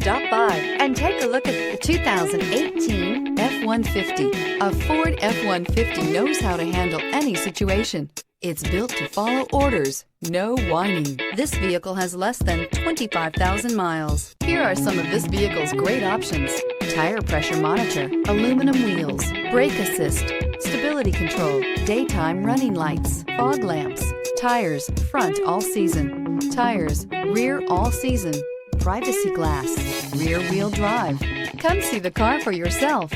Stop by and take a look at the 2018 F-150. A Ford F-150 knows how to handle any situation. It's built to follow orders, no whining. This vehicle has less than 25,000 miles. Here are some of this vehicle's great options: tire pressure monitor, aluminum wheels, brake assist, stability control, daytime running lights, fog lamps, tires front all season, tires rear all season, privacy glass, rear wheel drive. Come see the car for yourself.